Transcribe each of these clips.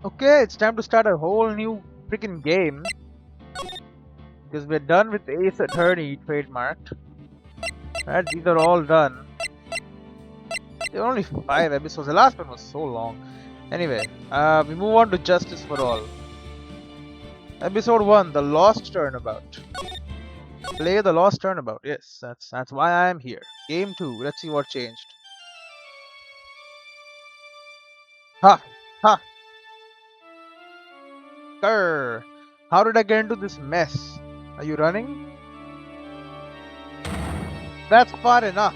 Okay, it's time to start a whole new freaking game. Because we're done with Ace Attorney trademarked. Right, these are all done. There are only 5 episodes. The last one was so long. Anyway, we move on to Justice for All. Episode 1, The Lost Turnabout. Play The Lost Turnabout. Yes, that's why I'm here. Game 2. Let's see what changed. Ha! Ha! Grr! How did I get into this mess? Are you running? That's far enough.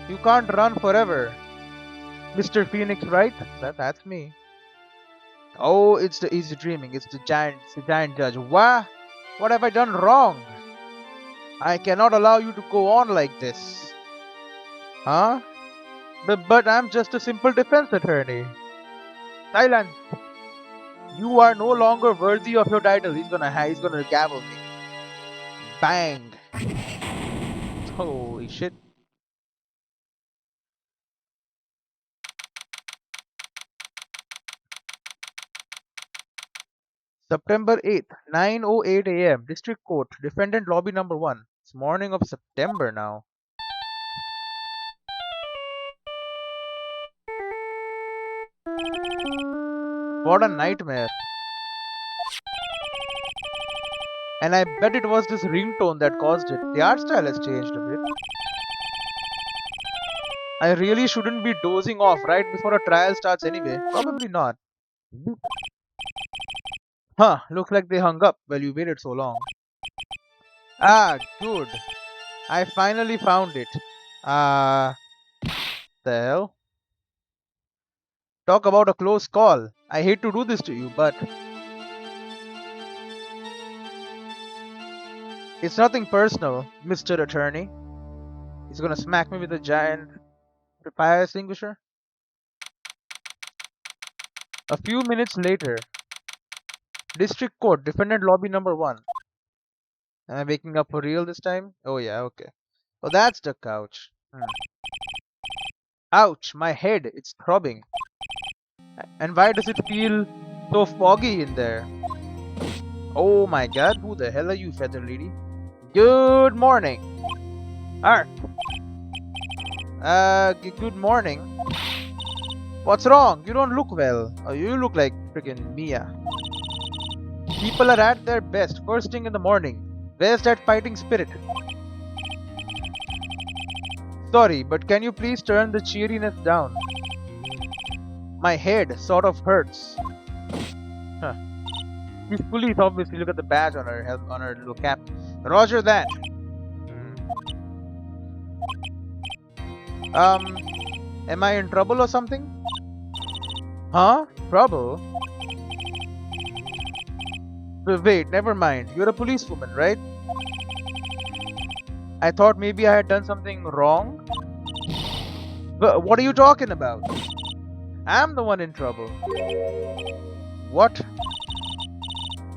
You can't run forever. Mr. Phoenix Wright? That's me. Oh, it's the easy dreaming. It's the giant judge. What have I done wrong? I cannot allow you to go on like this. Huh? But I'm just a simple defense attorney. Silence. You are no longer worthy of your title. He's gonna gavel me. Bang. Holy shit. September 8th, 9:08 a.m. District Court, Defendant Lobby Number 1. It's morning of September now. What a nightmare. And I bet it was this ringtone that caused it. The art style has changed a bit. I really shouldn't be dozing off right before a trial starts anyway. Probably not. Huh, looks like they hung up. Well, you waited so long. Ah, good. I finally found it. The hell? Talk about a close call. I hate to do this to you, but it's nothing personal, Mr. Attorney. He's gonna smack me with a giant fire extinguisher. A few minutes later, District Court, Defendant Lobby Number 1. Am I waking up for real this time? Oh yeah, okay. Oh, that's the couch. Ouch, my head, it's throbbing. And why does it feel so foggy in there? Oh my god, who the hell are you, feather lady? Good morning. Arr. Good morning. What's wrong? You don't look well. Oh, you look like freaking Mia. People are at their best first thing in the morning. Where's that fighting spirit? Sorry, but can you please turn the cheeriness down? My head sort of hurts. Huh. She's police, obviously. Look at the badge on her little cap. Roger that. Am I in trouble or something? Huh? Trouble? Wait, never mind. You're a policewoman, right? I thought maybe I had done something wrong. But what are you talking about? I'm the one in trouble. What?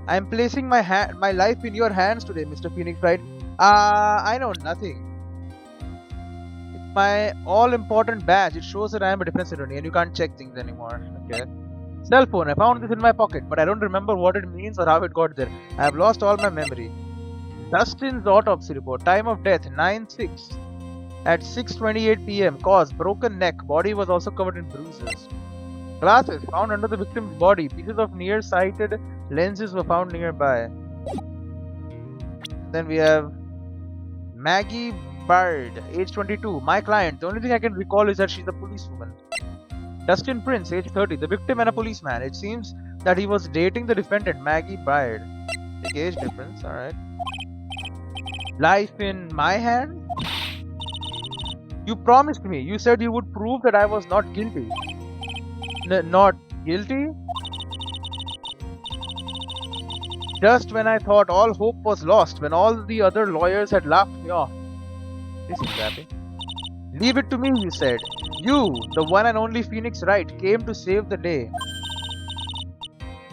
I'm placing my life in your hands today, Mr. Phoenix Wright. I know nothing. It's my all-important badge. It shows that I am a defense attorney and you can't check things anymore. Okay. Cell phone. I found this in my pocket, but I don't remember what it means or how it got there. I have lost all my memory. Dustin's autopsy report. Time of death 9/6 at 6:28 p.m. Cause broken neck. Body was also covered in bruises. Glasses found under the victim's body. Pieces of nearsighted lenses were found nearby. Then we have Maggie Bird, age 22. My client. The only thing I can recall is that she's a policewoman. Dustin Prince, age 30. The victim and a policeman. It seems that he was dating the defendant, Maggie Bird. Big age difference, alright. Life in my hand? You promised me. You said you would prove that I was not guilty. Not guilty? Just when I thought all hope was lost, when all the other lawyers had laughed me off. This is crappy. Leave it to me, you said. You, the one and only Phoenix Wright, came to save the day.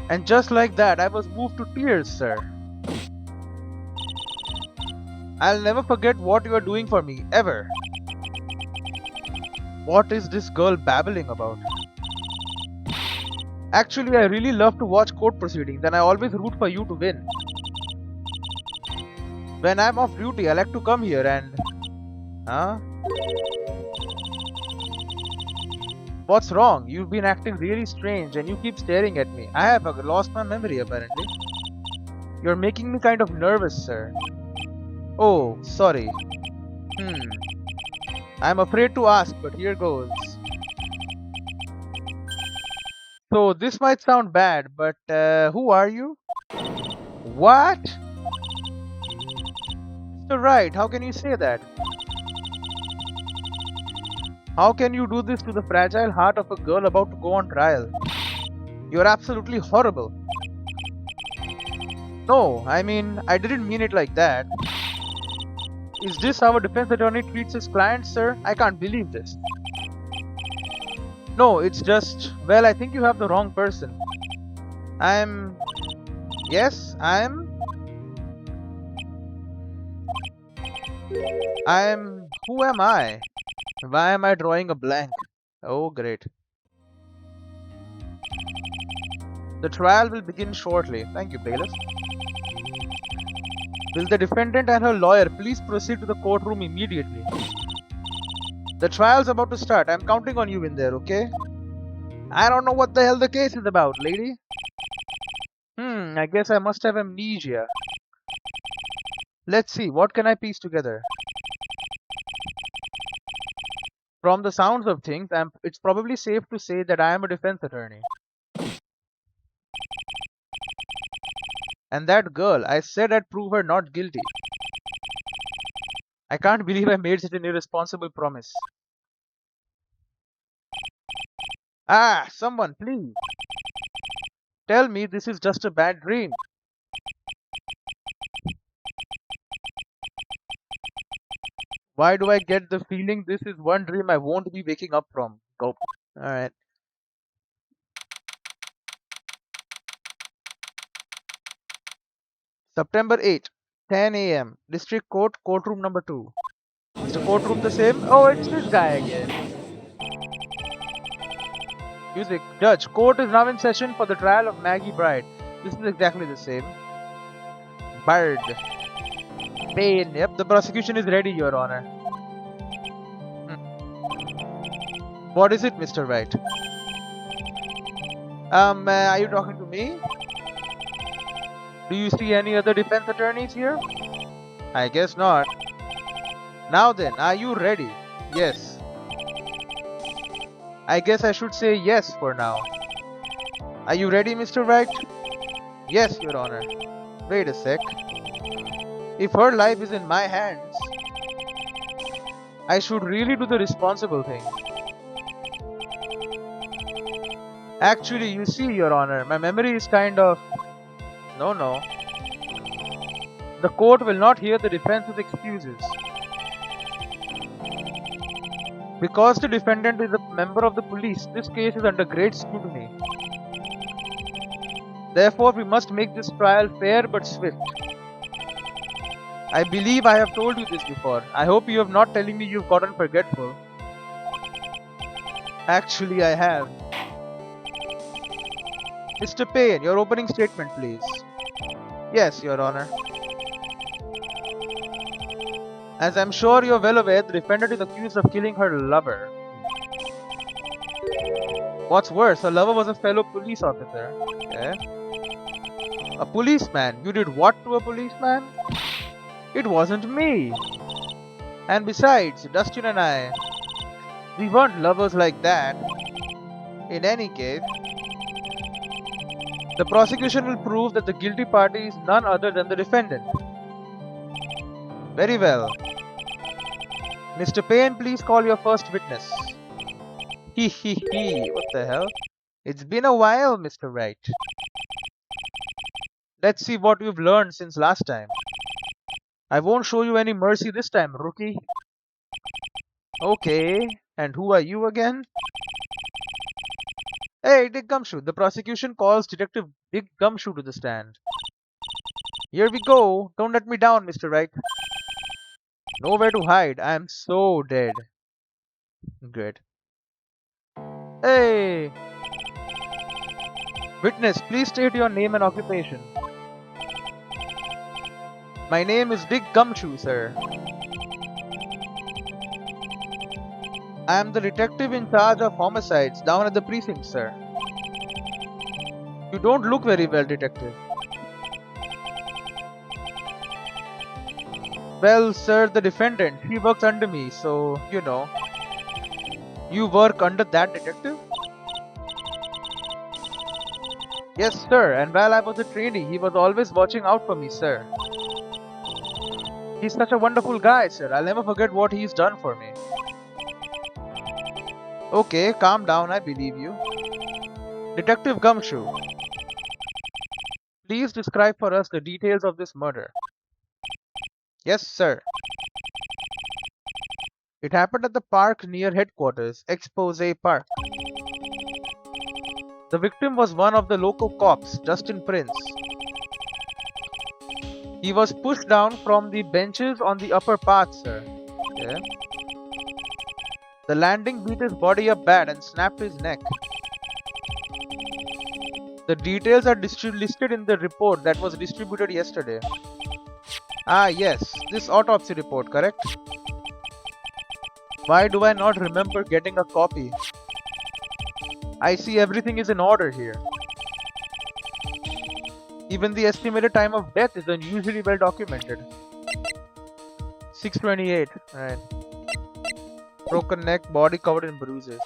And just like that, I was moved to tears, sir. I'll never forget what you are doing for me, ever. What is this girl babbling about? Actually, I really love to watch court proceedings and I always root for you to win. When I'm off duty, I like to come here and... Huh? What's wrong? You've been acting really strange and you keep staring at me. I have lost my memory apparently. You're making me kind of nervous, sir. Oh, sorry. I'm afraid to ask, but here goes. So this might sound bad, but who are you? What? Mr. Wright, how can you say that? How can you do this to the fragile heart of a girl about to go on trial? You're absolutely horrible. No, I mean, I didn't mean it like that. Is this how a defense attorney treats his clients, sir? I can't believe this. No, it's just, well, I think you have the wrong person. Yes, who am I? Why am I drawing a blank? Oh, great. The trial will begin shortly. Thank you, bailiff. Will the defendant and her lawyer please proceed to the courtroom immediately? The trial's about to start. I'm counting on you in there, okay? I don't know what the hell the case is about, lady. I guess I must have amnesia. Let's see, what can I piece together? From the sounds of things, it's probably safe to say that I am a defense attorney. And that girl, I said I'd prove her not guilty. I can't believe I made such an irresponsible promise. Ah, someone, please. Tell me this is just a bad dream. Why do I get the feeling this is one dream I won't be waking up from? Go. Alright. September 8, 10 a.m. District Court, courtroom number 2. Is the courtroom the same? Oh, it's this guy again. Music. Judge, court is now in session for the trial of Maggie Bride. This is exactly the same. Bird. Pain. Yep, the prosecution is ready, Your Honor. What is it, Mr. Wright? Are you talking to me? Do you see any other defense attorneys here? I guess not. Now then, are you ready? Yes. I guess I should say yes for now. Are you ready, Mr. Wright? Yes, Your Honor. Wait a sec. If her life is in my hands, I should really do the responsible thing. Actually, you see, Your Honor, my memory is kind of... No. The court will not hear the defense's excuses. Because the defendant is a member of the police, this case is under great scrutiny. Therefore, we must make this trial fair but swift. I believe I have told you this before. I hope you are not telling me you've gotten forgetful. Actually, I have. Mr. Payne, your opening statement, please. Yes, Your Honor. As I'm sure you're well aware, the defendant is accused of killing her lover. What's worse, her lover was a fellow police officer. Okay. A policeman? You did what to a policeman? It wasn't me. And besides, Dustin and I, we weren't lovers like that. In any case, the prosecution will prove that the guilty party is none other than the defendant. Very well. Mr. Payne, please call your first witness. What the hell? It's been a while, Mr. Wright. Let's see what you've learned since last time. I won't show you any mercy this time, rookie. Okay, and who are you again? Hey, Dick Gumshoe, the prosecution calls Detective Dick Gumshoe to the stand. Here we go. Don't let me down, Mr. Wright. Nowhere to hide. I am so dead. Good. Hey! Witness, please state your name and occupation. My name is Dick Gumshoe, sir. I am the detective in charge of homicides down at the precinct, sir. You don't look very well, detective. Well, sir, the defendant, she works under me, so, you know. You work under that detective? Yes, sir, and while I was a trainee, he was always watching out for me, sir. He's such a wonderful guy, sir. I'll never forget what he's done for me. Okay, calm down, I believe you. Detective Gumshoe, please describe for us the details of this murder. Yes, sir. It happened at the park near headquarters, Expose Park. The victim was one of the local cops, Justin Prince. He was pushed down from the benches on the upper path, sir. Yeah. The landing beat his body up bad and snapped his neck. The details are listed in the report that was distributed yesterday. Ah, yes, this autopsy report, correct? Why do I not remember getting a copy? I see everything is in order here. Even the estimated time of death is unusually well documented. 6:28, right. Broken neck, body covered in bruises.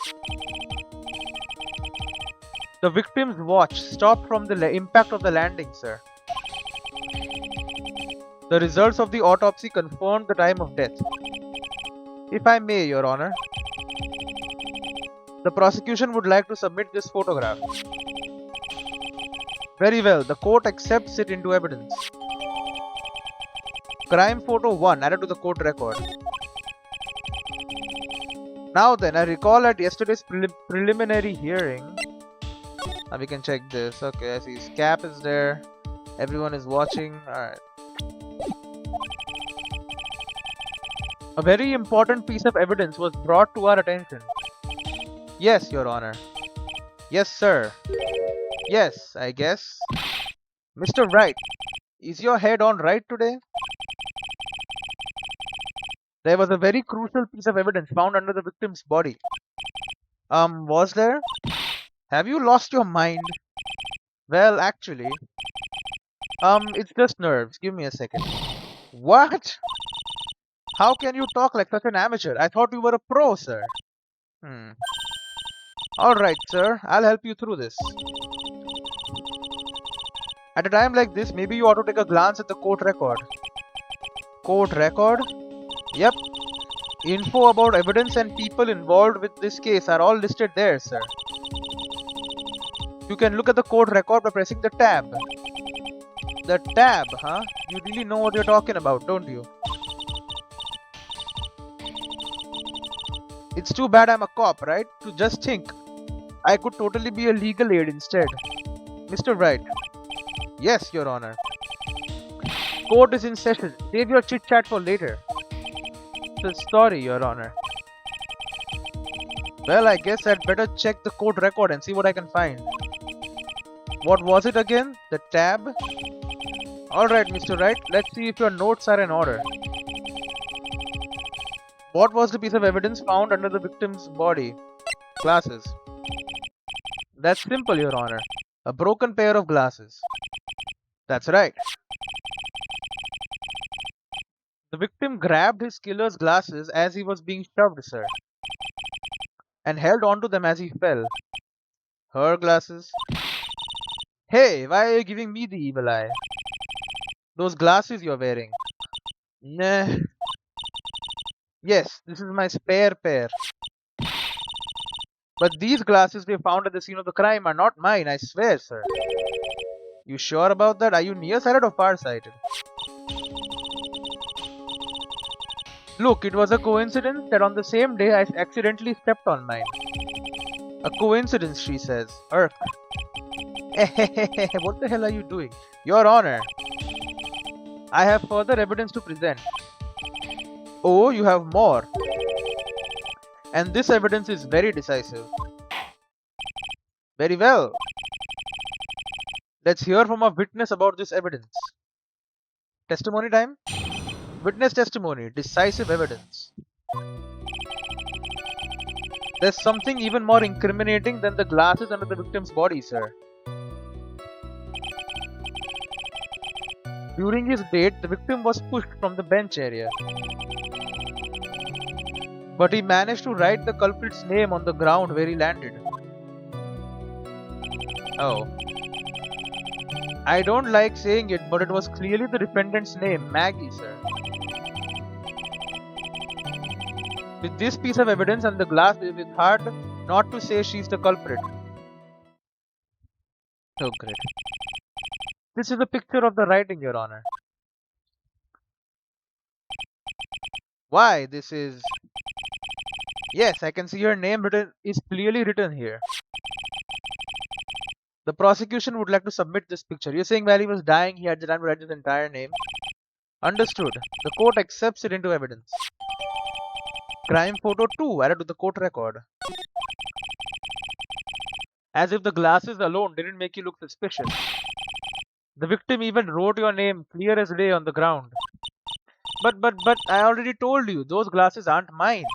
The victim's watch stopped from the impact of the landing, sir. The results of the autopsy confirmed the time of death. If I may, Your Honor, the prosecution would like to submit this photograph. Very well, the court accepts it into evidence. Crime photo 1 added to the court record. Now then, I recall at yesterday's preliminary hearing. Now we can check this. Okay, I see his cap is there. Everyone is watching. Alright. A very important piece of evidence was brought to our attention. Yes, Your Honor. Yes, sir. Yes, I guess. Mr. Wright, is your head on right today? There was a very crucial piece of evidence found under the victim's body. Was there? Have you lost your mind? Well, actually, it's just nerves. Give me a second. What? How can you talk like such an amateur? I thought you were a pro, sir. Alright, sir. I'll help you through this. At a time like this, maybe you ought to take a glance at the court record. Court record? Yep. Info about evidence and people involved with this case are all listed there, sir. You can look at the court record by pressing the tab. The tab, huh? You really know what you're talking about, don't you? It's too bad I'm a cop, right? To just think. I could totally be a legal aid instead. Mr. Wright. Yes, Your Honor. Court is in session. Save your chit-chat for later. So sorry, Your Honor. Well, I guess I'd better check the court record and see what I can find. What was it again? The tab? Alright, Mr. Wright. Let's see if your notes are in order. What was the piece of evidence found under the victim's body? Glasses. That's simple, Your Honor. A broken pair of glasses. That's right. The victim grabbed his killer's glasses as he was being shoved, sir, and held onto them as he fell. Her glasses? Hey, why are you giving me the evil eye? Those glasses you're wearing. Nah. Yes, this is my spare pair. But these glasses we found at the scene of the crime are not mine, I swear, sir. You sure about that? Are you nearsighted or farsighted? Look, it was a coincidence that on the same day I accidentally stepped on mine. A coincidence, she says. Irk. What the hell are you doing? Your Honor, I have further evidence to present. Oh, you have more. And this evidence is very decisive. Very well. Let's hear from a witness about this evidence. Testimony time? Witness testimony, decisive evidence. There's something even more incriminating than the glasses under the victim's body, sir. During his date, the victim was pushed from the bench area. But he managed to write the culprit's name on the ground where he landed. Oh. I don't like saying it, but it was clearly the defendant's name, Maggie, sir. With this piece of evidence and the glasses, it's hard not to say she's the culprit. Oh, great. This is a picture of the writing, Your Honor. Why? This is... Yes, I can see her name is clearly written here. The prosecution would like to submit this picture. You're saying while he was dying, he had the time to write his entire name? Understood. The court accepts it into evidence. Crime photo 2 added to the court record. As if the glasses alone didn't make you look suspicious. The victim even wrote your name clear as day on the ground. But I already told you, those glasses aren't mine.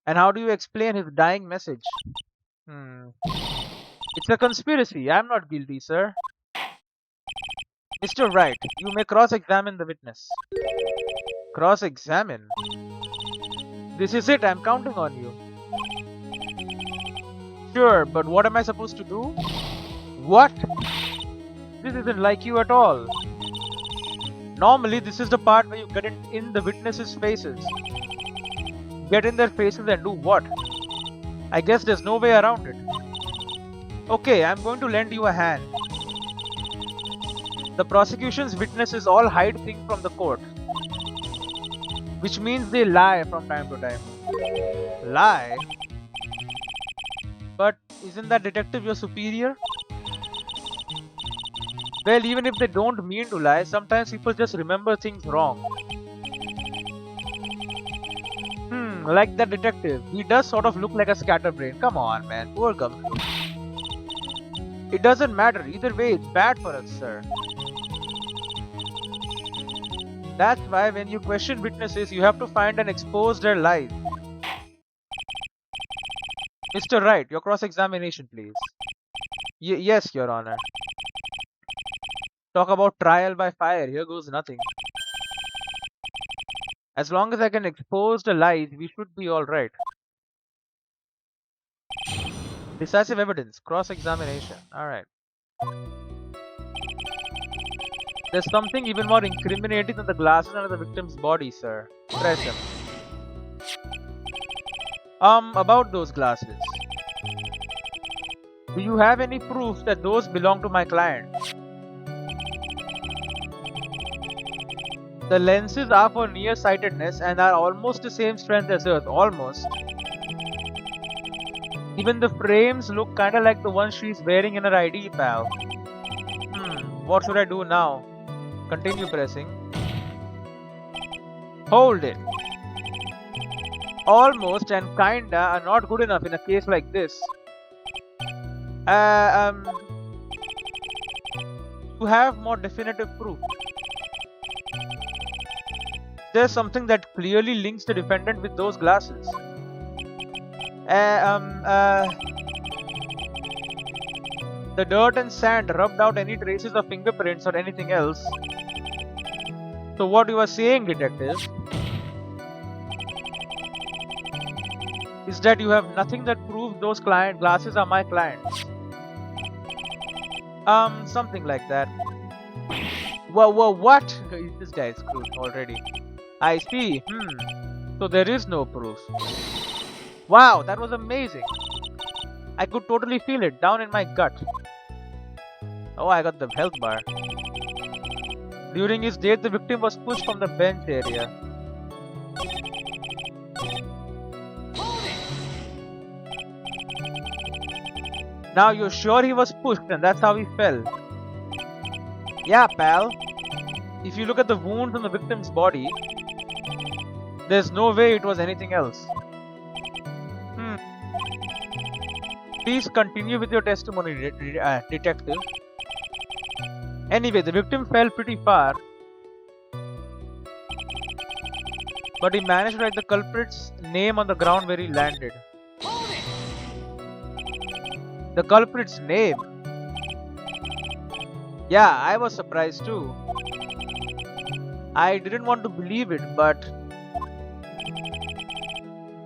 And how do you explain his dying message? It's a conspiracy. I'm not guilty, sir. Mr. Wright, you may cross-examine the witness. Cross-examine? This is it. I'm counting on you. Sure, but what am I supposed to do? What? This isn't like you at all. Normally, this is the part where you get in the witnesses' faces. Get in their faces and do what? I guess there's no way around it. Okay, I'm going to lend you a hand. The prosecution's witnesses all hide things from the court. Which means they lie from time to time. Lie? But isn't that detective your superior? Well, even if they don't mean to lie, sometimes people just remember things wrong. Like that detective. He does sort of look like a scatterbrain. Come on, man. Poor Gumshoe. It doesn't matter. Either way, it's bad for us, sir. That's why when you question witnesses, you have to find and expose their lies. Mr. Wright, your cross-examination, please. Yes, Your Honor. Talk about trial by fire. Here goes nothing. As long as I can expose the lies, we should be alright. Decisive evidence. Cross-examination. Alright. There's something even more incriminating than the glasses under the victim's body, sir. Press him. About those glasses. Do you have any proof that those belong to my client? The lenses are for nearsightedness and are almost the same strength as Earth. Almost. Even the frames look kinda like the ones she's wearing in her ID, pal. What should I do now? Continue pressing. Hold it. Almost and kinda are not good enough in a case like this. To have more definitive proof. There's something that clearly links the defendant with those glasses. The dirt and sand rubbed out any traces of fingerprints or anything else. So what you are saying, detective, is that you have nothing that proves those glasses are my clients. Something like that. Whoa, what? This guy is screwed already. I see. So there is no proof. Wow, that was amazing. I could totally feel it down in my gut. Oh, I got the health bar. During his death, the victim was pushed from the bench area. Now you're sure he was pushed and that's how he fell? Yeah, pal. If you look at the wounds on the victim's body, there's no way it was anything else. Please continue with your testimony, detective. Anyway, the victim fell pretty far, but he managed to write the culprit's name on the ground where he landed. The culprit's name? Yeah, I was surprised too. I didn't want to believe it, but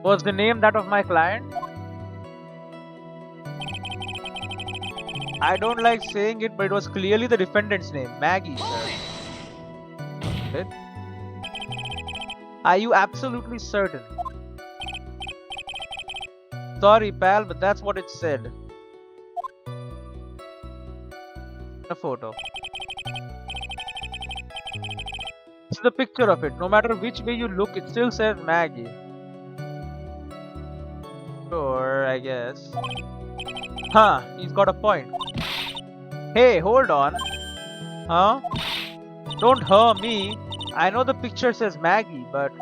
was the name that of my client? I don't like saying it, but it was clearly the defendant's name, Maggie, sir. Okay. Are you absolutely certain? Sorry, pal, but that's what it said. A photo. This is the picture of it. No matter which way you look, it still says Maggie. Sure, I guess. Huh, he's got a point. Hey, hold on. Huh? Don't me. I know the picture says Maggie, but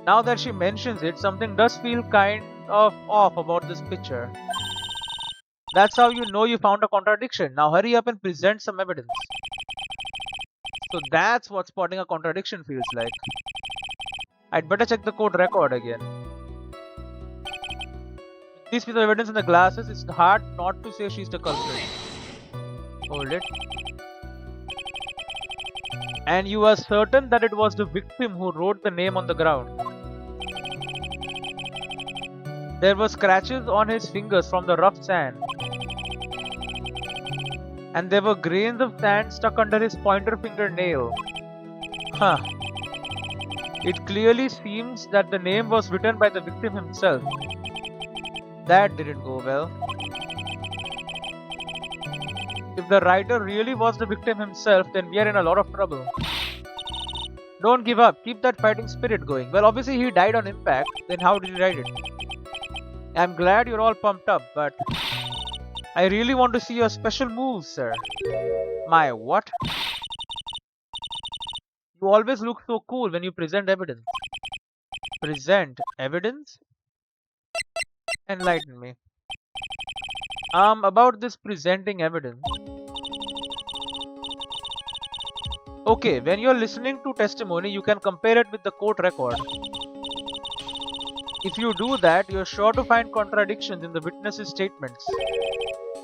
now that she mentions it, something does feel kind of off about this picture. That's how you know you found a contradiction. Now hurry up and present some evidence. So that's what spotting a contradiction feels like. I'd better check the court record again. These pieces of evidence in the glasses, it's hard not to say she's the culprit. Hold it. And you are certain that it was the victim who wrote the name on the ground. There were scratches on his fingers from the rough sand. And there were grains of sand stuck under his pointer fingernail. Huh. It clearly seems that the name was written by the victim himself. That didn't go well. If the writer really was the victim himself, then we are in a lot of trouble. Don't give up. Keep that fighting spirit going. Well, obviously he died on impact. Then how did he write it? I'm glad you're all pumped up, but I really want to see your special moves, sir. My what? You always look so cool when you present evidence. Present evidence? Enlighten me. About this presenting evidence. Okay, when you're listening to testimony, you can compare it with the court record. If you do that, you're sure to find contradictions in the witness's statements.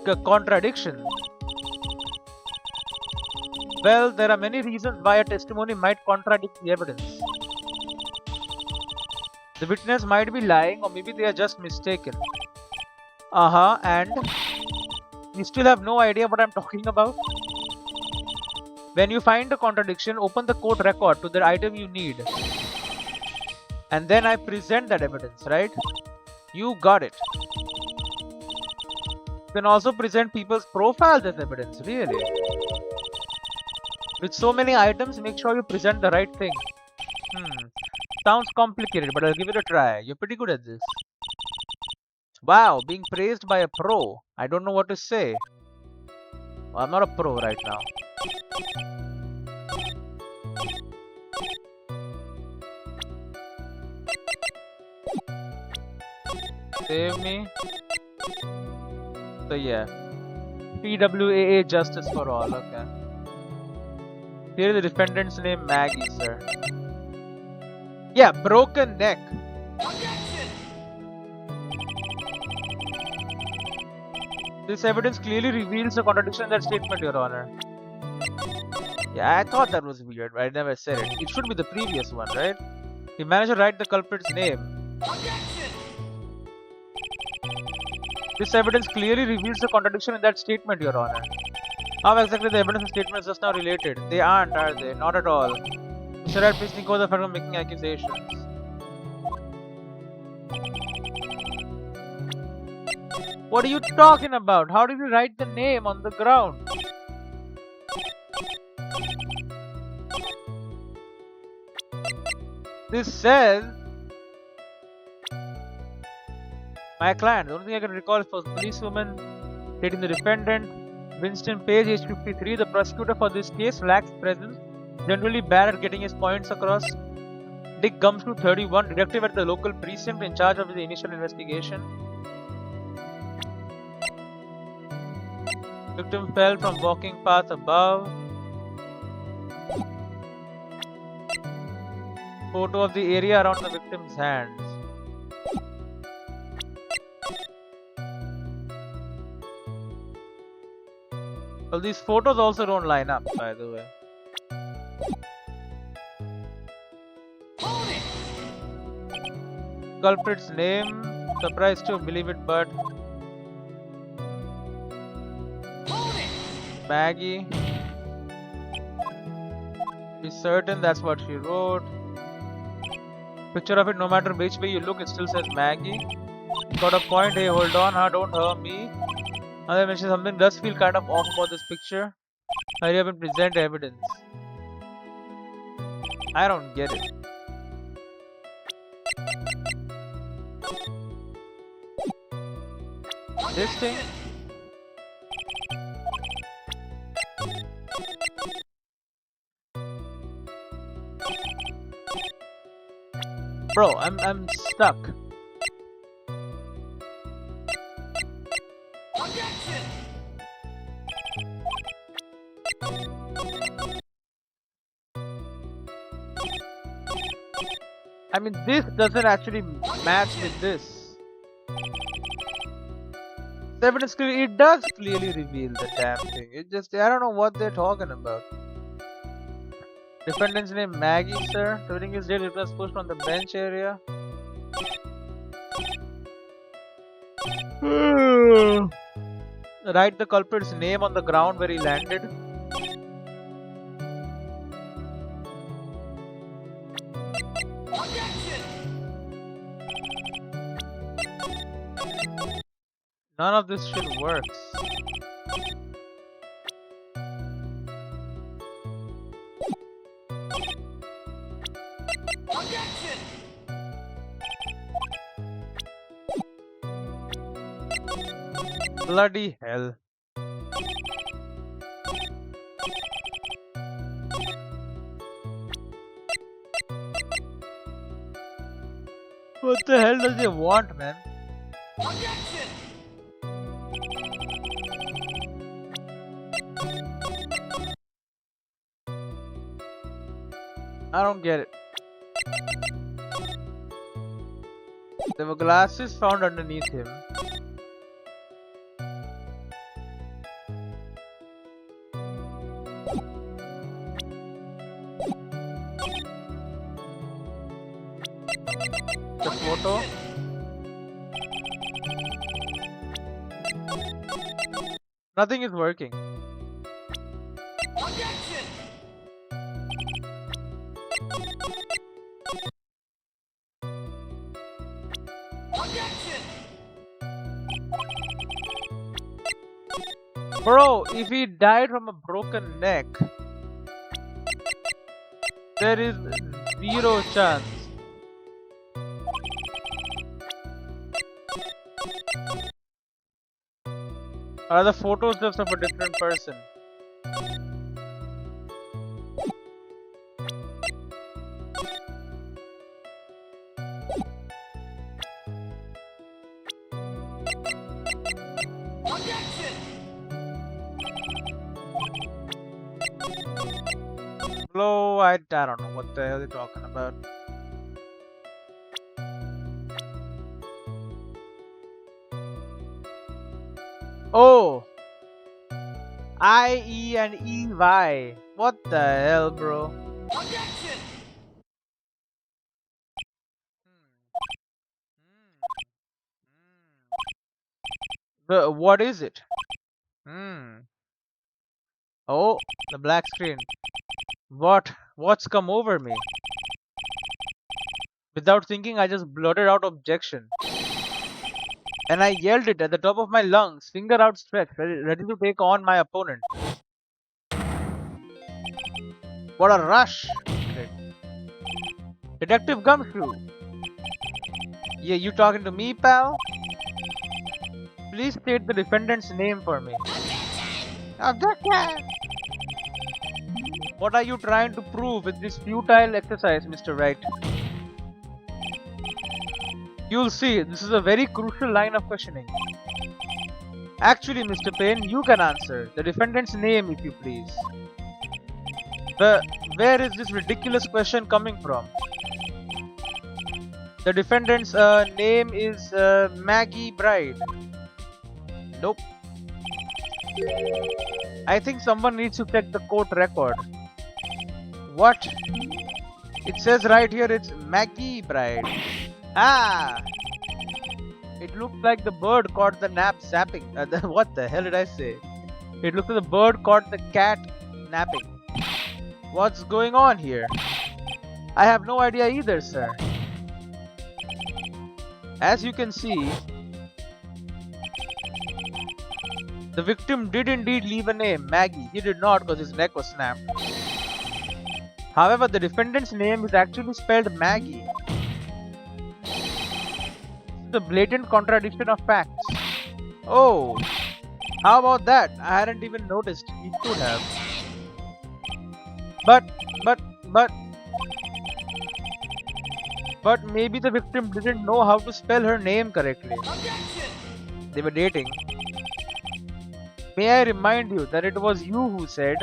Contradiction? Well, there are many reasons why a testimony might contradict the evidence. The witness might be lying, or maybe they are just mistaken. And you still have no idea what I'm talking about? When you find a contradiction, open the court record to the item you need. And then I present that evidence, right? You got it. You can also present people's profiles as evidence, really. With so many items, make sure you present the right thing. Sounds complicated, but I'll give it a try. You're pretty good at this. Wow, being praised by a pro. I don't know what to say. Well, I'm not a pro right now. Save me. So yeah. PWAA Justice for All, okay. Here is the defendant's name, Maggie, sir. Yeah, broken neck. This evidence clearly reveals a contradiction in that statement, Your Honor. Yeah, I thought that was weird, but I never said it. It should be the previous one, right? He managed to write the culprit's name. This evidence clearly reveals the contradiction in that statement, Your Honor. How exactly the evidence and statements just now related? They aren't, are they? Not at all. Mr. Wright, please think over the fact of making accusations. What are you talking about? How did you write the name on the ground? This says my client. The only thing I can recall is for policewoman dating the defendant, Winston Page, age 53. The prosecutor for this case lacks presence, generally bad at getting his points across. Dick Gumshoe 31, detective at the local precinct in charge of the initial investigation. Victim fell from walking path above. Photo of the area around the victim's hands. Well, these photos also don't line up, by the way. Culprit's name. Surprised to believe it, but Maggie. Be certain that's what she wrote. Picture of it, no matter which way you look, it still says Maggie. Got a point. Hey, hold on, huh? Don't hurt me. And I mentioned something does feel kind of off about this picture. Hurry up and present evidence. I don't get it. This thing? Bro, I'm stuck. I mean, this doesn't actually match with this. The evidence clearly, it does clearly reveal the damn thing. It just, I don't know what they're talking about. Defendant's name Maggie, sir. During his death, it was pushed on the bench area. Write the culprit's name on the ground where he landed. None of this shit works. Bloody hell. What the hell does he want, man? I don't get it. There were glasses found underneath him. The photo. Nothing is working. Bro, if he died from a broken neck, there is zero chance. Are the photos just of a different person? Hello, I don't know what the hell they're talking about. Oh! I, E, and E, Y. What the hell, bro? What is it? Oh, the black screen. What's come over me? Without thinking, I just blurted out objection. And I yelled it at the top of my lungs, finger outstretched, ready to take on my opponent. What a rush! Detective Gumshoe. Yeah, you talking to me, pal? Please state the defendant's name for me. Objection! What are you trying to prove with this futile exercise, Mr. Wright? You'll see, this is a very crucial line of questioning. Actually, Mr. Payne, you can answer. The defendant's name, if you please. Where is this ridiculous question coming from? The defendant's name is Maggie Bride. Nope. I think someone needs to check the court record. What? It says right here it's Maggie Bride. Ah! It looks like the bird caught the nap zapping. What the hell did I say? It looks like the bird caught the cat napping. What's going on here? I have no idea either, sir. As you can see, the victim did indeed leave a name, Maggie. He did not because his neck was snapped. However, the defendant's name is actually spelled Maggie. It's a blatant contradiction of facts. Oh, how about that? I hadn't even noticed. He should have. But maybe the victim didn't know how to spell her name correctly. They were dating. May I remind you that it was you who said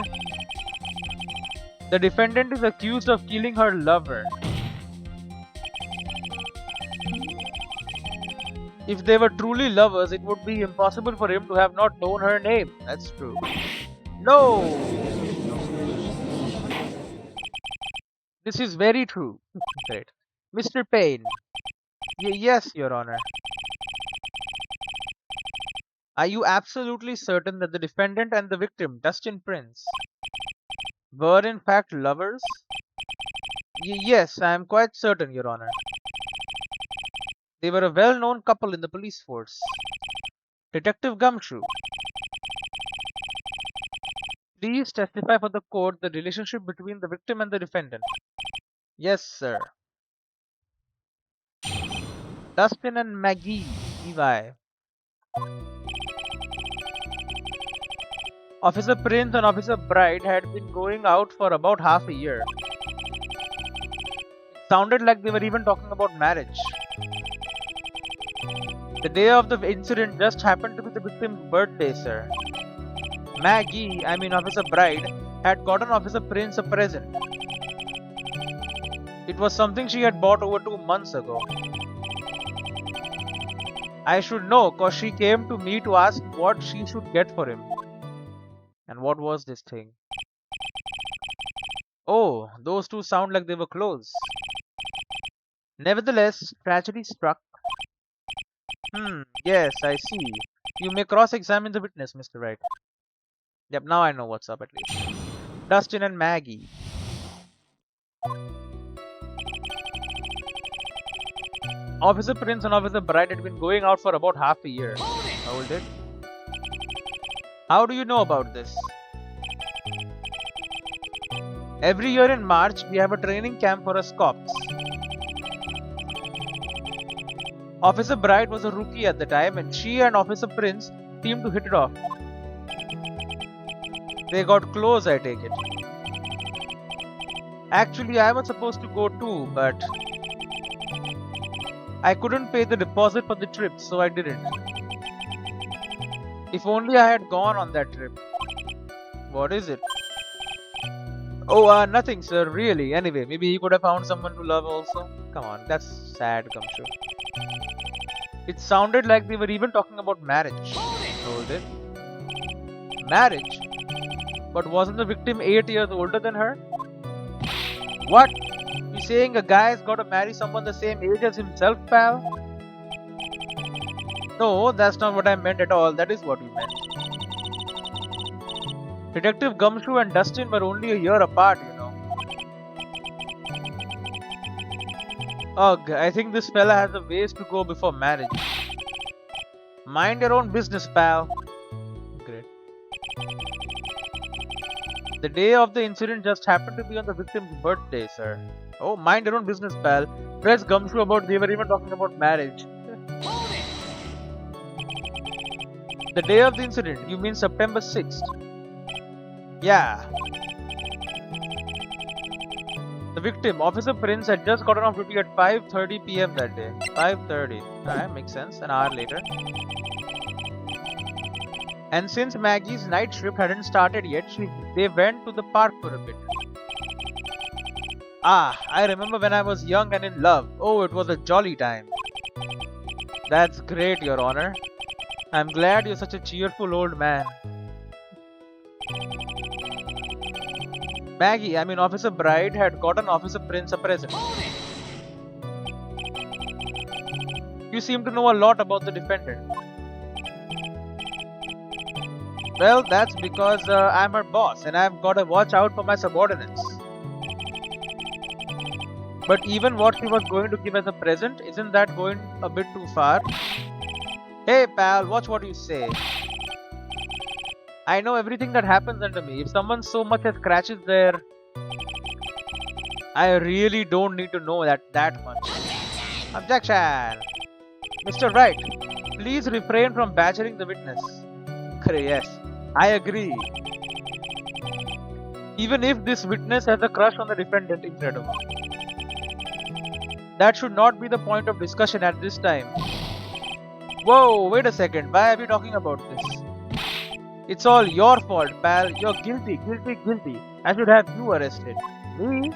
the defendant is accused of killing her lover. If they were truly lovers, it would be impossible for him to have not known her name. That's true. No! This is very true. Great. Mr. Payne. Yes, Your Honor. Are you absolutely certain that the defendant and the victim, Dustin Prince, were in fact lovers? Yes, I am quite certain, Your Honor. They were a well-known couple in the police force. Detective Gumshoe, please testify for the court the relationship between the victim and the defendant. Yes, sir. Dustin and Maggie, Levi. Officer Prince and Officer Bright had been going out for about half a year. It sounded like they were even talking about marriage. The day of the incident just happened to be the victim's birthday, sir. Maggie, Officer Bright, had gotten Officer Prince a present. It was something she had bought over 2 months ago. I should know cause she came to me to ask what she should get for him. And what was this thing? Oh, those two sound like they were close. Nevertheless, tragedy struck. Yes, I see. You may cross-examine the witness, Mr. Wright. Yep, now I know what's up at least. Dustin and Maggie. Officer Prince and Officer Bright had been going out for about half a year. Hold it. How do you know about this? Every year in March, we have a training camp for us cops. Officer Bright was a rookie at the time and she and Officer Prince seemed to hit it off. They got close, I take it. Actually, I was supposed to go too, but I couldn't pay the deposit for the trip, so I didn't. If only I had gone on that trip. What is it? Oh, nothing, sir, really. Anyway, maybe he could have found someone to love also. Come on, that's sad, Gumshoe. It sounded like they were even talking about marriage. Hold it. Marriage? But wasn't the victim 8 years older than her? What? You saying a guy's gotta marry someone the same age as himself, pal? No, that's not what I meant at all. That is what you meant. Detective Gumshoe and Dustin were only a year apart, you know. Ugh, I think this fella has a ways to go before marriage. Mind your own business, pal. Great. The day of the incident just happened to be on the victim's birthday, sir. Oh, mind your own business, pal. Press Gumshoe about they were even talking about marriage. The day of the incident, you mean September 6th? Yeah. The victim, Officer Prince, had just gotten off duty at 5:30 p.m. that day. 5:30. Alright, makes sense. An hour later. And since Maggie's night shift hadn't started yet, they went to the park for a bit. Ah, I remember when I was young and in love. Oh, it was a jolly time. That's great, Your Honor. I'm glad you're such a cheerful old man. Maggie, I mean Officer Bride, had gotten Officer Prince a present. You seem to know a lot about the defendant. Well, that's because I'm her boss and I've got to watch out for my subordinates. But even what she was going to give as a present, isn't that going a bit too far? Hey pal, watch what you say. I know everything that happens under me. If someone so much as scratches their... I really don't need to know that much. Objection! Mr. Wright, please refrain from badgering the witness. Yes, I agree. Even if this witness has a crush on the defendant, incredible. That should not be the point of discussion at this time. Whoa, wait a second. Why are we talking about this? It's all your fault, pal. You're guilty, guilty, guilty. I should have you arrested. Me?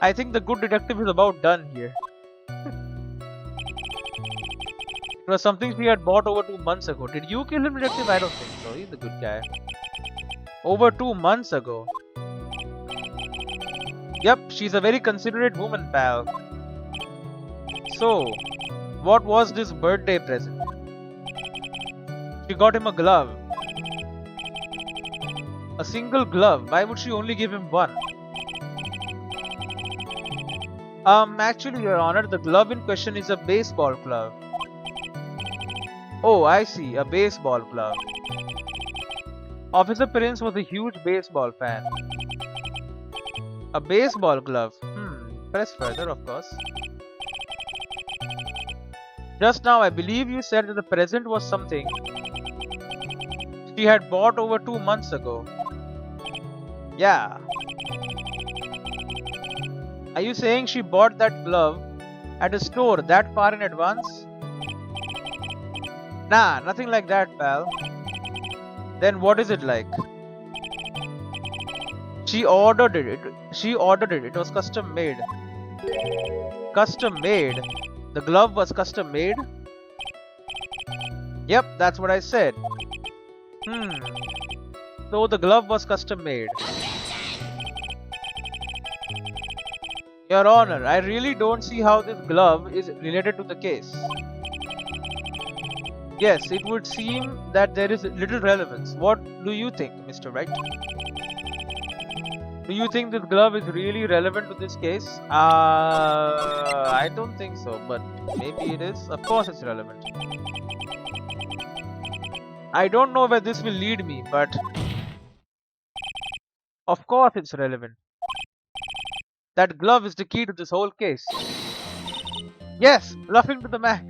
I think the good detective is about done here. It was something she had bought over 2 months ago. Did you kill him, detective? I don't think so. He's a good guy. Over 2 months ago. Yep, she's a very considerate woman, pal. So, what was this birthday present? She got him a glove. A single glove. Why would she only give him one? Actually, Your Honor, the glove in question is a baseball glove. Oh, I see. A baseball glove. Officer Prince was a huge baseball fan. A baseball glove. Press further, of course. Just now, I believe you said that the present was something she had bought over 2 months ago. Yeah. Are you saying she bought that glove at a store that far in advance? Nah, nothing like that, pal. Then what is it like? She ordered it. It was custom made. Custom made? The glove was custom made? Yep, that's what I said. So the glove was custom made. Your Honor, I really don't see how this glove is related to the case. Yes, it would seem that there is little relevance. What do you think, Mr. Wright? Do you think this glove is really relevant to this case? I don't think so, but maybe it is. Of course it's relevant. I don't know where this will lead me, but of course it's relevant. That glove is the key to this whole case. Yes, laughing to the max.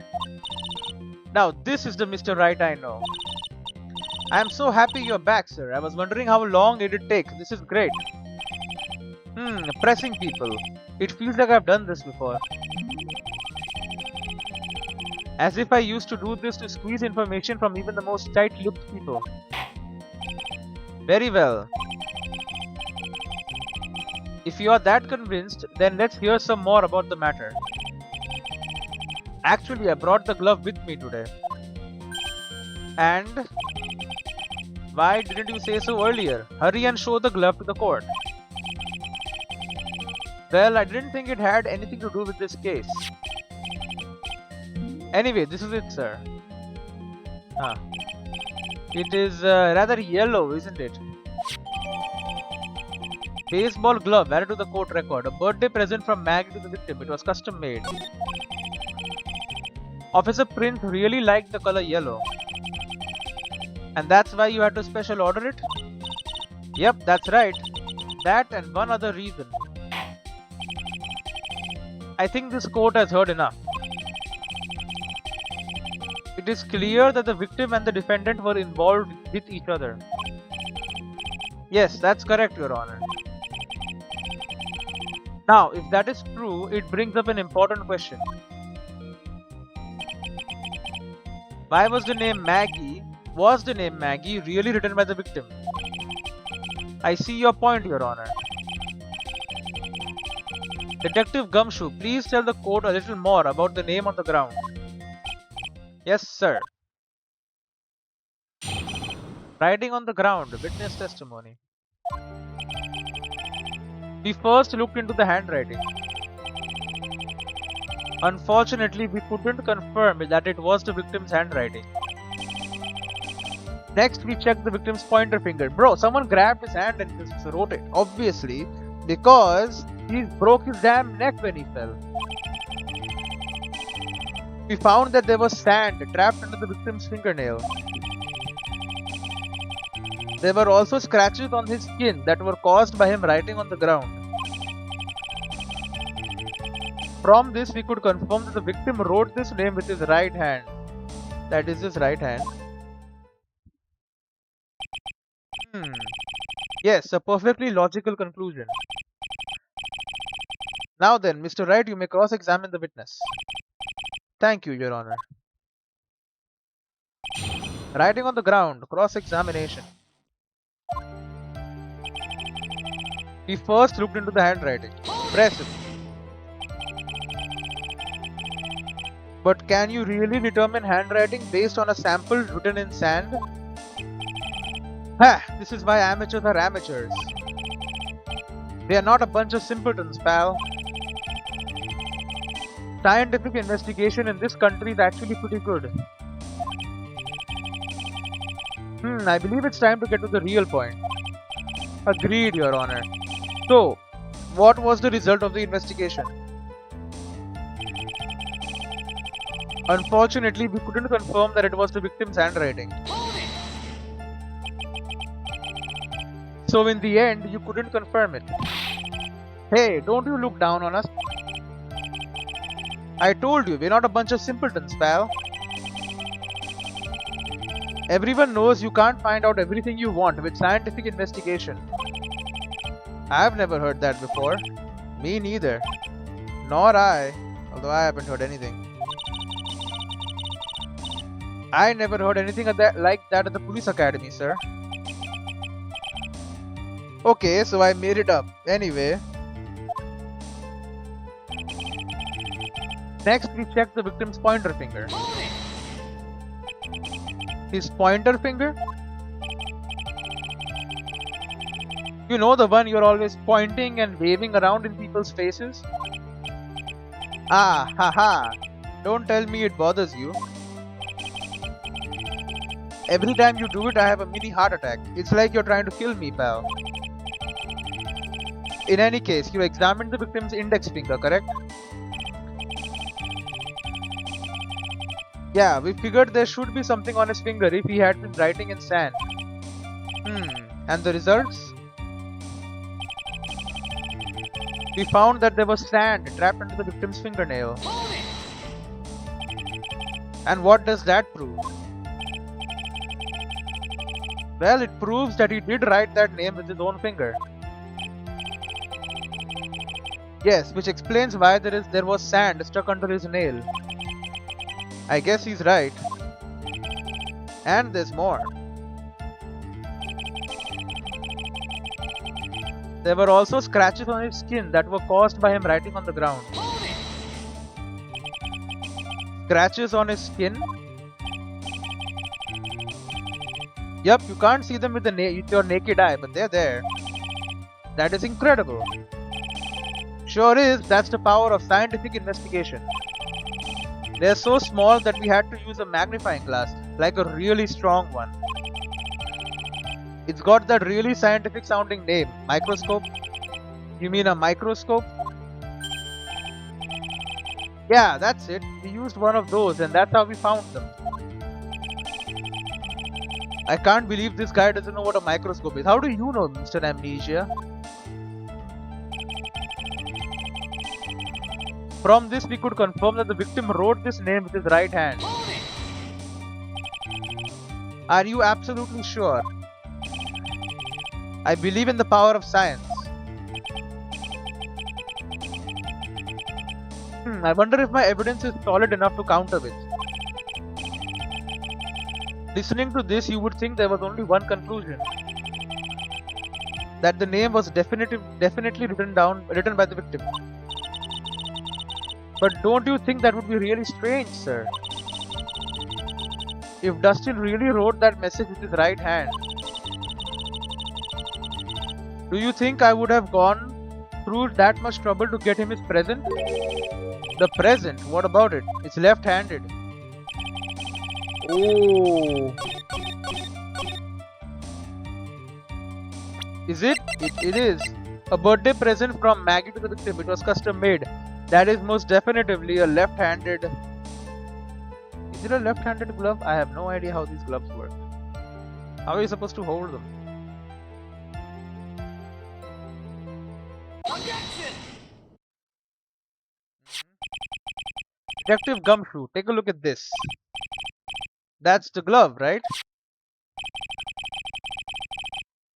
Now this is the Mr. Wright I know. I am so happy you're back, sir. I was wondering how long it would take. This is great. Pressing people. It feels like I've done this before. As if I used to do this to squeeze information from even the most tight-lipped people. Very well. If you are that convinced, then let's hear some more about the matter. Actually, I brought the glove with me today. And? Why didn't you say so earlier? Hurry and show the glove to the court. Well, I didn't think it had anything to do with this case. Anyway, this is it, sir. It is rather yellow, isn't it? Baseball glove added to the court record. A birthday present from Maggie to the victim. It was custom made. Officer Prince really liked the color yellow. And that's why you had to special order it? Yep, that's right. That and one other reason. I think this court has heard enough. It is clear that the victim and the defendant were involved with each other. Yes, that's correct, Your Honor. Now, if that is true, it brings up an important question. Why was the name Maggie really written by the victim? I see your point, Your Honor. Detective Gumshoe, please tell the court a little more about the name on the ground. Yes, sir. Writing on the ground, witness testimony. We first looked into the handwriting. Unfortunately, we couldn't confirm that it was the victim's handwriting. Next, we checked the victim's pointer finger. Bro, someone grabbed his hand and just wrote it. Obviously, because he broke his damn neck when he fell. We found that there was sand trapped under the victim's fingernail. There were also scratches on his skin that were caused by him writing on the ground. From this, we could confirm that the victim wrote this name with his right hand. That is his right hand. Yes, a perfectly logical conclusion. Now then, Mr. Wright, you may cross-examine the witness. Thank you, Your Honor. Writing on the ground, cross-examination. We first looked into the handwriting. Impressive. But can you really determine handwriting based on a sample written in sand? This is why amateurs are amateurs. They are not a bunch of simpletons, pal. Scientific investigation in this country is actually pretty good. I believe it's time to get to the real point. Agreed, Your Honor. So, what was the result of the investigation? Unfortunately, we couldn't confirm that it was the victim's handwriting. So in the end, you couldn't confirm it. Hey, don't you look down on us. I told you, we're not a bunch of simpletons, pal. Everyone knows you can't find out everything you want with scientific investigation. I've never heard that before. Me neither. Nor I, although I haven't heard anything. I never heard anything like that at the police academy, sir. Okay, so I made it up. Anyway. Next, we checked the victim's pointer finger. His pointer finger? You know, the one you're always pointing and waving around in people's faces? Ah, haha. Don't tell me it bothers you. Every time you do it, I have a mini heart attack. It's like you're trying to kill me, pal. In any case, you examined the victim's index finger, correct? Yeah, we figured there should be something on his finger if he had been writing in sand. And the results? We found that there was sand trapped under the victim's fingernail. And what does that prove? Well, it proves that he did write that name with his own finger. Yes, which explains why there was sand stuck under his nail. I guess he's right. And there's more. There were also scratches on his skin that were caused by him writing on the ground. Scratches on his skin? Yup, you can't see them with your naked eye, but they're there. That is incredible. Sure is, that's the power of scientific investigation. They're so small that we had to use a magnifying glass, like a really strong one. It's got that really scientific sounding name, microscope. You mean a microscope? Yeah, that's it. We used one of those and that's how we found them. I can't believe this guy doesn't know what a microscope is. How do you know, Mr. Amnesia? From this, we could confirm that the victim wrote this name with his right hand. Are you absolutely sure? I believe in the power of science. I wonder if my evidence is solid enough to counter it. Listening to this, you would think there was only one conclusion. That the name was definitely written by the victim. But don't you think that would be really strange, sir? If Dustin really wrote that message with his right hand, do you think I would have gone through that much trouble to get him his present? The present? What about it? It's left-handed. Oh. Is it? It is. A birthday present from Maggie to the victim. It was custom made. That is most definitively a left-handed... Is it a left-handed glove? I have no idea how these gloves work. How are you supposed to hold them? Objection! Detective Gumshoe, take a look at this. That's the glove, right?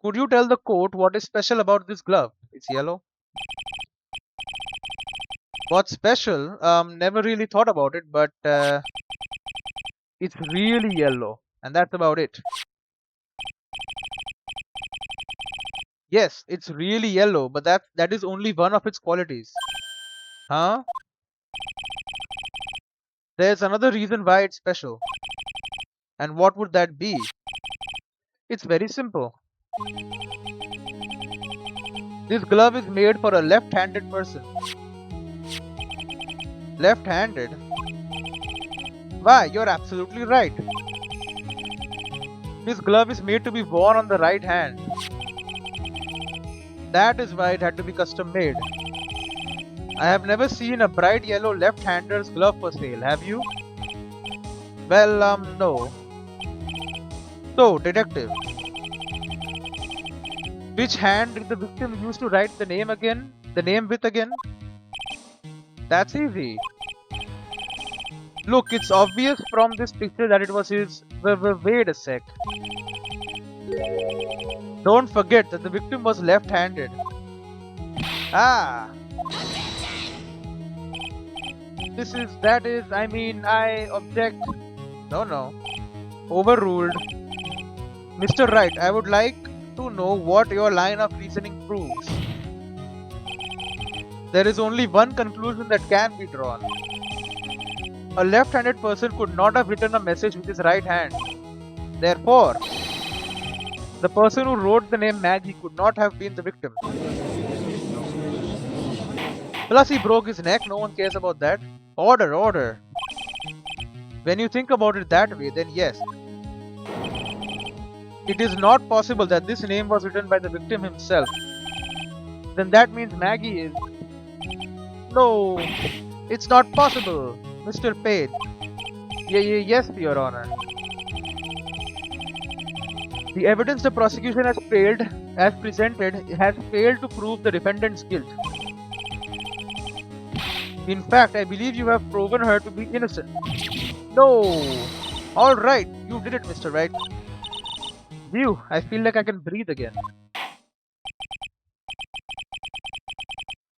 Could you tell the court what is special about this glove? It's yellow. What's special? Never really thought about it, but it's really yellow, and that's about it. Yes, it's really yellow, but that is only one of its qualities. Huh? There's another reason why it's special. And what would that be? It's very simple. This glove is made for a left-handed person. Left-handed? Why, you're absolutely right. This glove is made to be worn on the right hand. That is why it had to be custom made. I have never seen a bright yellow left-hander's glove for sale, have you? Well, no. So, detective, which hand did the victim use to write the name with again? That's easy. Look, it's obvious from this picture that it was his... Wait a sec. Don't forget that the victim was left-handed. Ah! I object. No. Overruled. Mr. Wright, I would like to know what your line of reasoning proves. There is only one conclusion that can be drawn. A left-handed person could not have written a message with his right hand. Therefore, the person who wrote the name Maggie could not have been the victim. Plus, he broke his neck. No one cares about that. Order. When you think about it that way, then yes. It is not possible that this name was written by the victim himself. Then that means Maggie is... No, it's not possible, Mr. Page. Yes, Your Honor. The evidence the prosecution has presented has failed to prove the defendant's guilt. In fact, I believe you have proven her to be innocent. No! Alright, you did it, Mr. Wright. Phew, I feel like I can breathe again.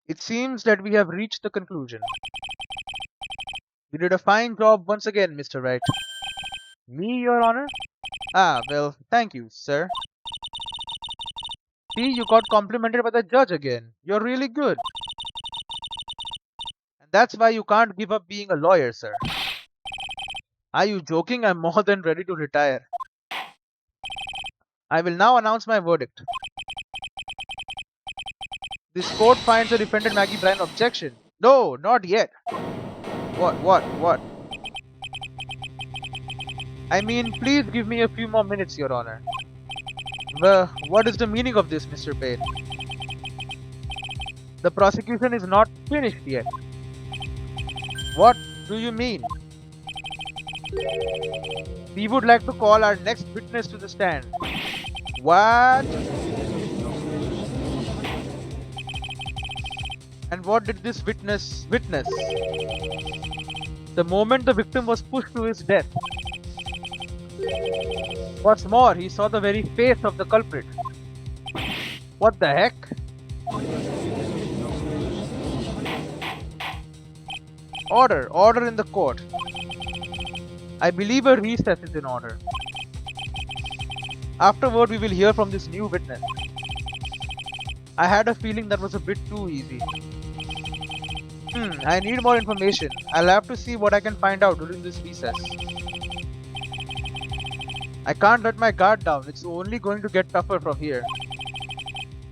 It seems that we have reached the conclusion. You did a fine job once again, Mr. Wright. Me, Your Honor? Ah, well, thank you, sir. See, you got complimented by the judge again. You're really good. And that's why you can't give up being a lawyer, sir. Are you joking? I'm more than ready to retire. I will now announce my verdict. This court finds the defendant Maggie Bryan objection. No, not yet. What? I mean, please give me a few more minutes, Your Honor. Well, what is the meaning of this, Mr. Payne? The prosecution is not finished yet. What do you mean? We would like to call our next witness to the stand. What? And what did this witness witness? The moment the victim was pushed to his death. What's more, he saw the very face of the culprit. What the heck? Order! Order in the court! I believe a recess is in order. Afterward, we will hear from this new witness. I had a feeling that was a bit too easy. I need more information. I'll have to see what I can find out during this recess. I can't let my guard down. It's only going to get tougher from here.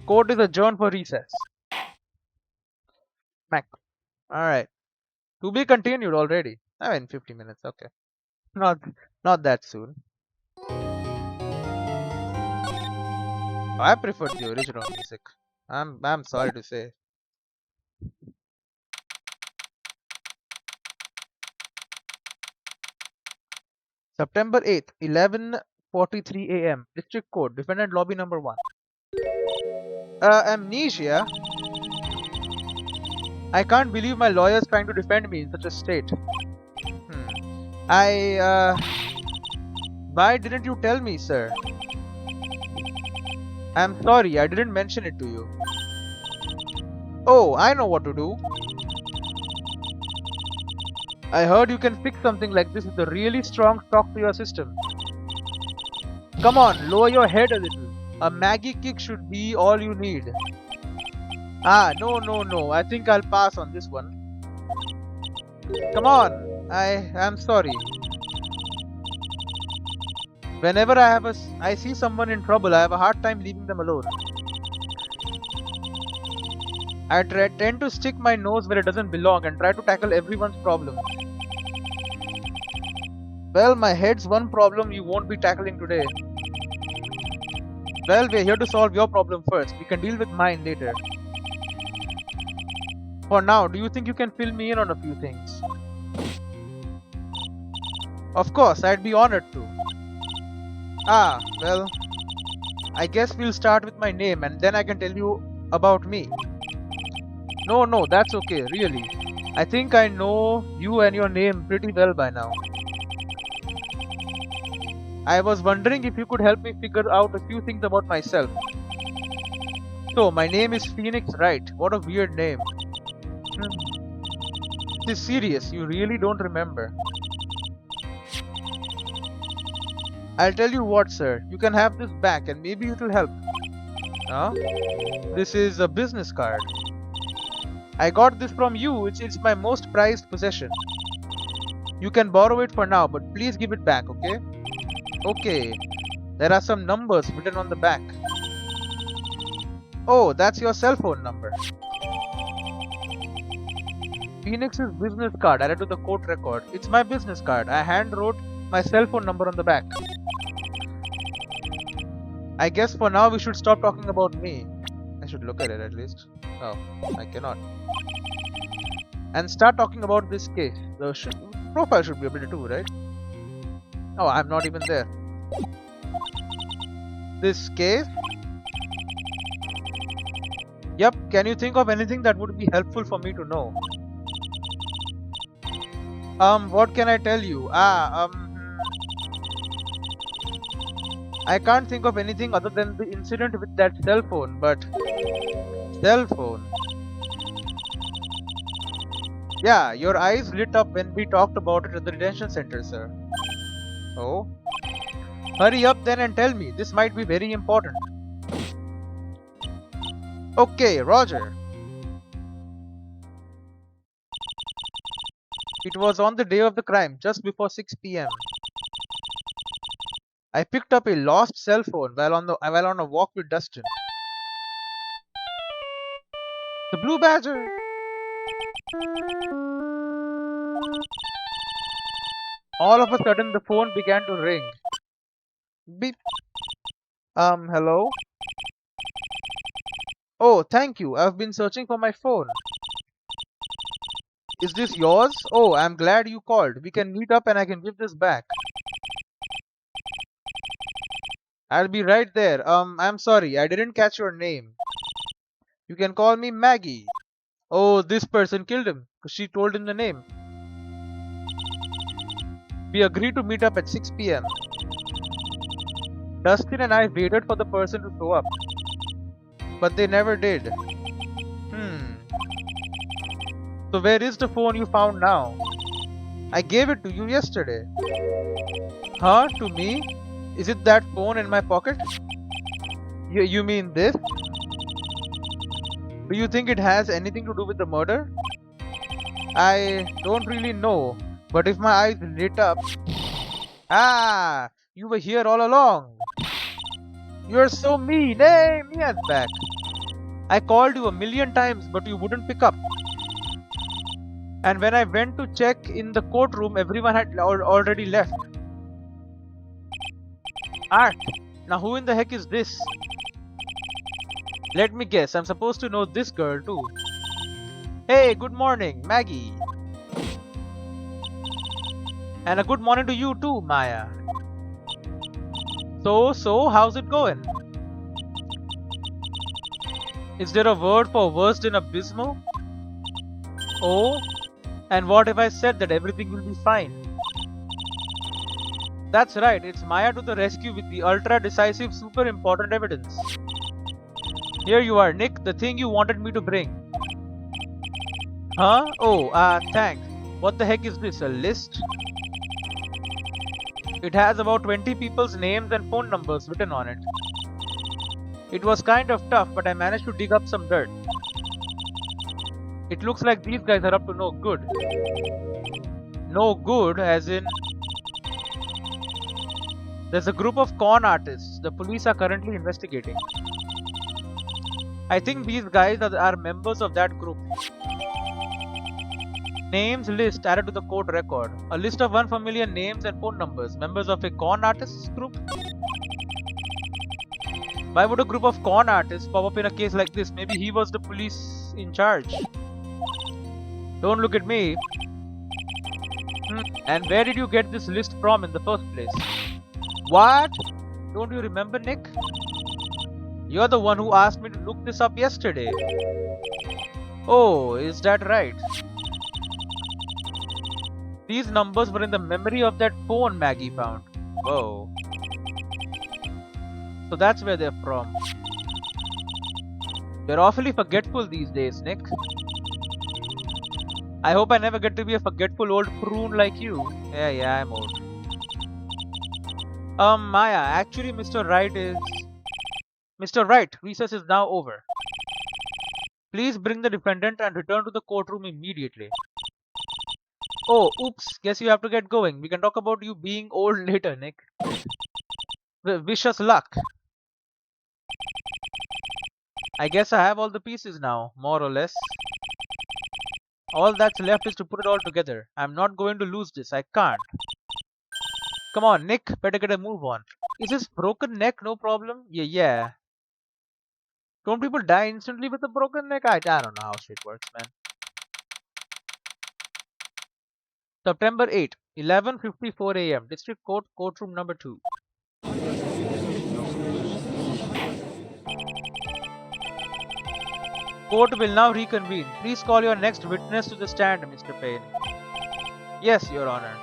Court is adjourned for recess. Mac. Alright. To be continued already. I mean, 50 minutes. Okay. Not that soon. I preferred the original music. I'm sorry to say. September 8th, 11:43 a.m. District Court, Defendant Lobby number 1. Amnesia? I can't believe my lawyer's trying to defend me in such a state. Why didn't you tell me, sir? I'm sorry, I didn't mention it to you. Oh, I know what to do. I heard you can fix something like this with a really strong shock to your system. Come on, lower your head a little. A Maggie kick should be all you need. No. I think I'll pass on this one. Come on. I am sorry. Whenever I see someone in trouble, I have a hard time leaving them alone. I tend to stick my nose where it doesn't belong and try to tackle everyone's problem. Well, my head's one problem you won't be tackling today. Well, we're here to solve your problem first. We can deal with mine later. For now, do you think you can fill me in on a few things? Of course, I'd be honored to. Well, I guess we'll start with my name and then I can tell you about me. No, that's okay, really. I think I know you and your name pretty well by now. I was wondering if you could help me figure out a few things about myself. So, my name is Phoenix Wright. What a weird name. This is serious, you really don't remember. I'll tell you what, sir. You can have this back and maybe it'll help. This is a business card. I got this from you, it's my most prized possession. You can borrow it for now, but please give it back, okay? Okay. There are some numbers written on the back. Oh, that's your cell phone number. Phoenix's business card added to the court record. It's my business card. I hand wrote my cell phone number on the back. I guess for now we should stop talking about me. I should look at it at least. Oh, I cannot. And start talking about this case. The profile should be able to do, right? Oh, I'm not even there. This case? Yep, can you think of anything that would be helpful for me to know? What can I tell you? I can't think of anything other than the incident with that cell phone, but... Cell phone? Yeah, your eyes lit up when we talked about it at the detention center, sir. Oh? Hurry up then and tell me. This might be very important. Okay, Roger. It was on the day of the crime, just before 6 p.m. I picked up a lost cell phone while on a walk with Dustin. The Blue Badger! All of a sudden, the phone began to ring. Beep. Hello? Oh, thank you. I've been searching for my phone. Is this yours? Oh, I'm glad you called. We can meet up and I can give this back. I'll be right there. I'm sorry. I didn't catch your name. You can call me Maggie. Oh, this person killed him because she told him the name. We agreed to meet up at 6 p.m. Dustin and I waited for the person to show up, but they never did. So where is the phone you found now? I gave it to you yesterday. Huh? To me? Is it that phone in my pocket? You mean this? Do you think it has anything to do with the murder? I don't really know, but if my eyes lit up... Ah! You were here all along! You're so mean! Hey, Mia's back! I called you a million times, but you wouldn't pick up. And when I went to check in the courtroom, everyone had already left. Art! Now who in the heck is this? Let me guess, I'm supposed to know this girl too. Hey, good morning, Maggie. And a good morning to you too, Maya. So, how's it going? Is there a word for worse than abysmal? Oh, and what if I said that everything will be fine? That's right, it's Maya to the rescue with the ultra decisive, super important evidence. Here you are, Nick, the thing you wanted me to bring. Huh? Oh, thanks. What the heck is this, a list? It has about 20 people's names and phone numbers written on it. It was kind of tough, but I managed to dig up some dirt. It looks like these guys are up to no good. No good, as in... There's a group of con artists the police are currently investigating. I think these guys are members of that group. Names list added to the court record. A list of unfamiliar names and phone numbers. Members of a con artists group? Why would a group of con artists pop up in a case like this? Maybe he was the police in charge. Don't look at me. And where did you get this list from in the first place? What? Don't you remember, Nick? You're the one who asked me to look this up yesterday. Oh, is that right? These numbers were in the memory of that phone Maggie found. Whoa. So that's where they're from. You're awfully forgetful these days, Nick. I hope I never get to be a forgetful old prune like you. Yeah, I'm old. Maya, actually Mr. Wright, recess is now over. Please bring the defendant and return to the courtroom immediately. Oh, oops, guess you have to get going. We can talk about you being old later, Nick. Wish us luck. I guess I have all the pieces now, more or less. All that's left is to put it all together. I'm not going to lose this, I can't. Come on, Nick, better get a move on. Is this broken neck no problem? Yeah. Don't people die instantly with a broken neck? I don't know how shit works, man. September 8, 11:54 a.m. District Court, courtroom number 2. Court will now reconvene. Please call your next witness to the stand, Mr. Payne. Yes, Your Honor.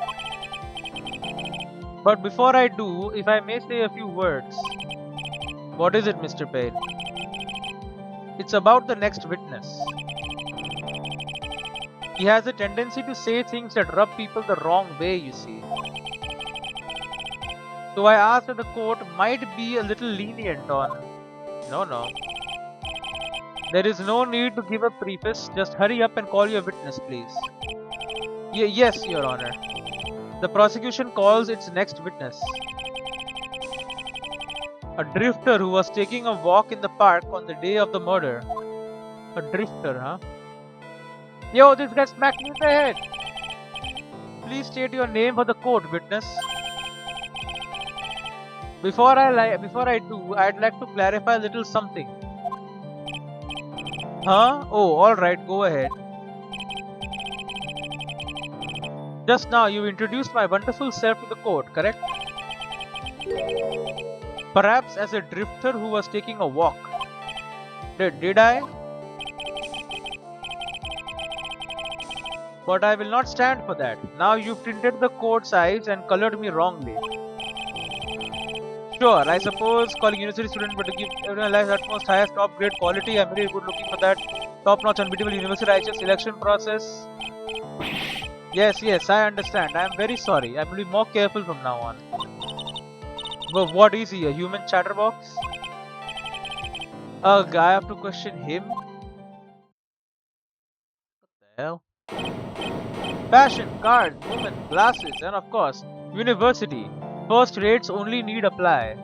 But before I do, if I may say a few words. What is it, Mr. Payne? It's about the next witness. He has a tendency to say things that rub people the wrong way, you see. So I asked that the court might be a little lenient on... No. There is no need to give a preface, just hurry up and call your witness, please. Yes, Your Honor. The prosecution calls its next witness. A drifter who was taking a walk in the park on the day of the murder. A drifter, huh? Yo, this guy smacked me in the head! Please state your name for the court, witness. Before I do, I'd like to clarify a little something. Huh? Oh, alright, go ahead. Just now, you introduced my wonderful self to the court, correct? Perhaps as a drifter who was taking a walk. Did I? But I will not stand for that. Now you've tinted the court's eyes and colored me wrongly. Sure, I suppose calling university student but to give everyone life utmost highest top grade quality. I'm very good looking for that top-notch unbeatable university righteous selection process. Yes, yes, I understand. I'm very sorry. I will be more careful from now on. But what is he, a human chatterbox? A guy, I have to question him? What the hell? Fashion, cars, women, glasses, and of course, university. First rates only need apply.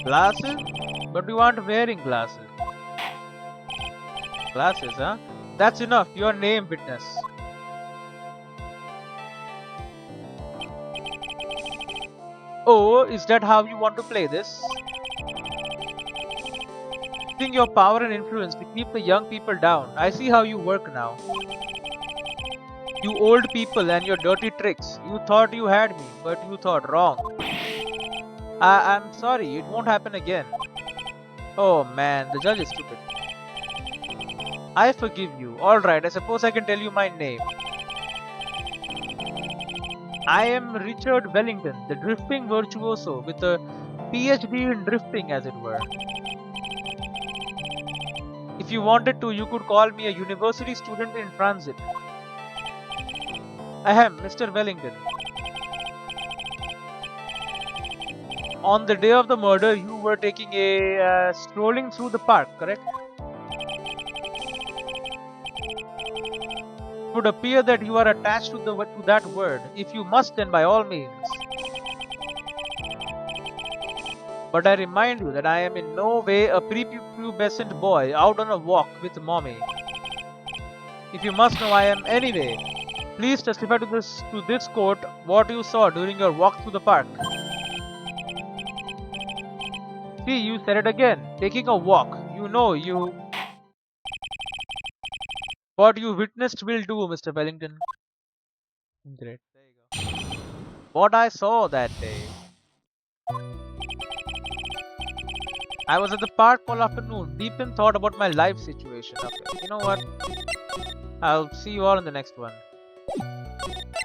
Glasses? But we aren't wearing glasses. Glasses, huh? That's enough. Your name, witness. Oh, is that how you want to play this? Using your power and influence to keep the young people down. I see how you work now. You old people and your dirty tricks. You thought you had me, but you thought wrong. I'm sorry, it won't happen again. Oh man, the judge is stupid. I forgive you. Alright, I suppose I can tell you my name. I am Richard Wellington, the drifting virtuoso with a PhD in drifting, as it were. If you wanted to, you could call me a university student in transit. Ahem, Mr. Wellington. On the day of the murder, you were taking a strolling through the park, correct? It would appear that you are attached to that word. If you must, then by all means. But I remind you that I am in no way a prepubescent boy out on a walk with mommy. If you must know, I am anyway. Please testify to this court what you saw during your walk through the park. See, you said it again. Taking a walk. You know you. What you witnessed will do, Mr. Wellington. Great. There you go. What I saw that day. I was at the park all afternoon, deep in thought about my life situation. Okay, you know what? I'll see you all in the next one.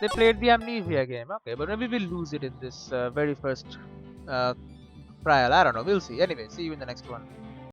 They played the Amnesia game. Okay, but maybe we'll lose it in this very first trial. I don't know. We'll see. Anyway, see you in the next one.